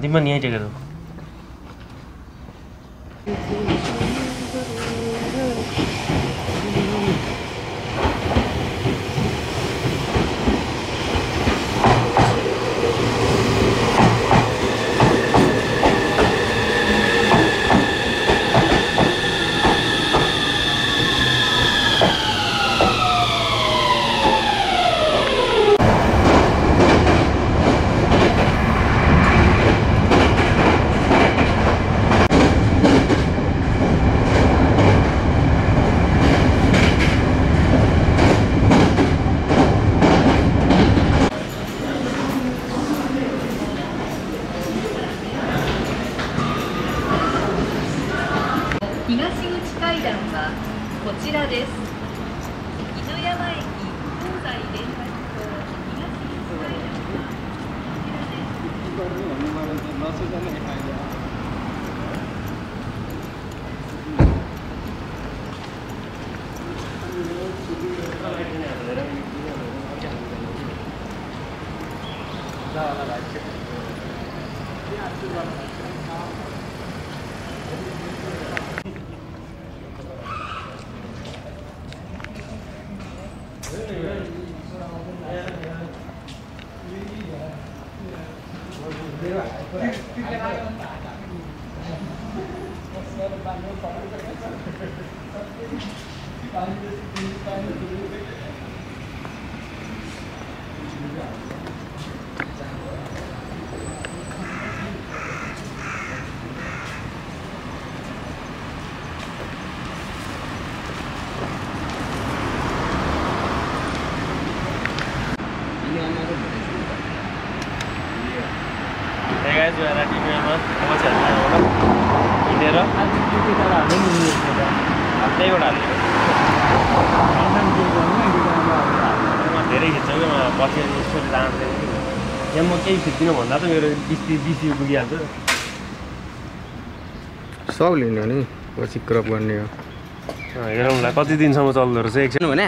तिमी पनि यहीँ टेकेर धेरै खिच्छ क्या पछि यसरी जाँदैन यहाँ म केही खिच्दिनँ भन्दा त मेरो 20 पुगिहाल्छ सब लिने हो नि पछि क्रप गर्ने हो हेरौँला कति दिनसम्म चल्दो रहेछ एकछिन भने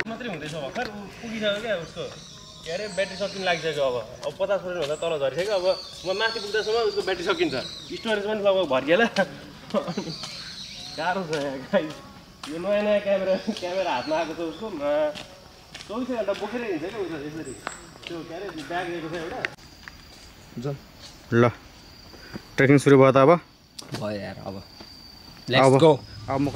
मात्रै हुँदैछ भर्खर पुगिसक्यो क्या उसको के अरे ब्याट्री सकिन लागिसक्यो अब 50% भन्दा तल झरिसक्यो अब म माथि पुग्दासम्म उसको ब्याट्री सकिन्छ स्टोरेज पनि लगभग भरिएला गाह्रो छ गाइस यो नयाँ क्यामेरा हातमा आएको छ उसको 24 घन्टा बोकेरै हिँड्छ क्या उसले यसरी त्यो के अरे ब्याग लिएको छ एउटा ल ट्रेकिङ सुरु भयो त अब भयो यार अब लेट्स गो अब म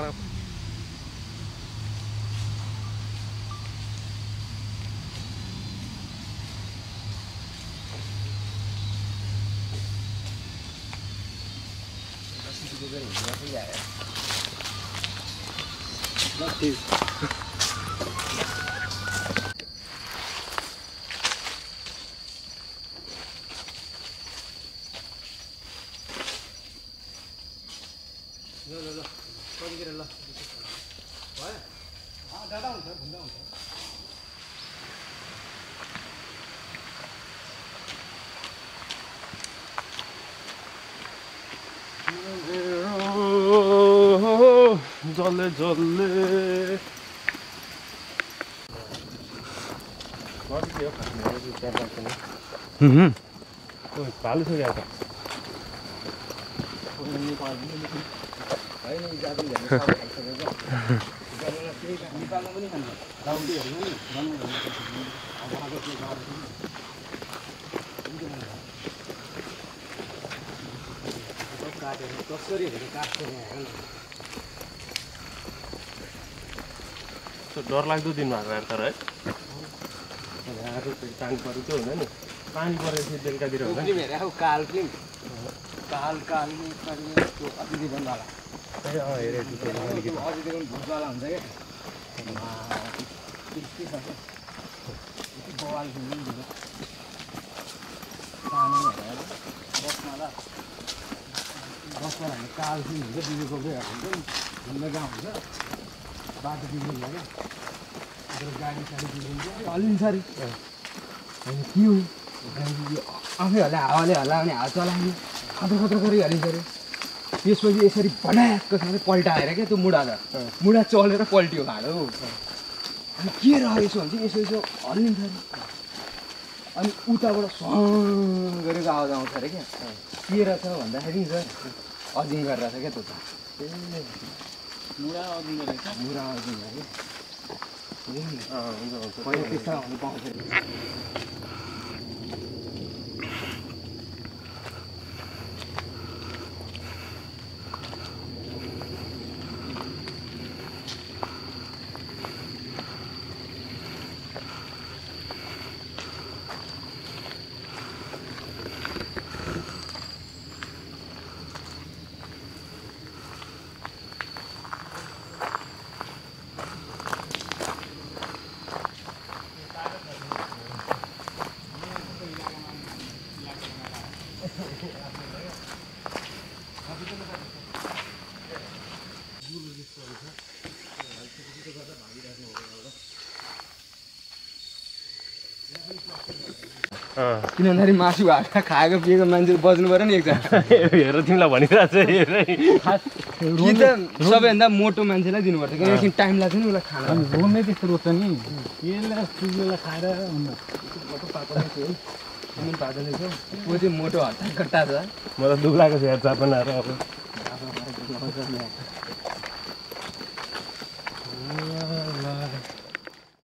जल्ले भालु छ क्या त डरलाग्दो दिन भएको यार तर है पानी परेको त्यो हुँदैन नि पानी परेपछि बेलुकातिर हुन्छ नि आफै हावाले हल्लाउने हावा चलाउने खतरा खतरा गरी हालिन्छ अरे त्यसपछि यसरी भड्याकसँगले पल्टाएर क्या त्यो मुढा चलेर पल्टियो भाँडो अनि के रहेछ भने चाहिँ यसो यसो हल्लिन्छ अरे अनि उताबाट सङ गरेको आवाज आउँछ अरे क्या के रहेछ भन्दाखेरि सर अजिङ्गर रहेछ क्या त्यो त मुढा अजिङ्गर पहिला त्यस्तो हुनु पाउँछ किन भन्दाखेरि मासु भात खाएको पिएको मान्छे बज्नु पऱ्यो नि एकजना हेर तिमीलाई भनिरहेको कि त सबैभन्दा मोटो मान्छेलाई दिनुपर्छ किनकि एकछिन टाइम लाग्छ नि उसलाई खाना घुम्नै त्यस्तो रोज्छ नि यसलाई सुगेलाई खाएर ऊ चाहिँ मोटो हट्टा कट्टा छ म त दुख्लाको छु यार चापनाहरू अब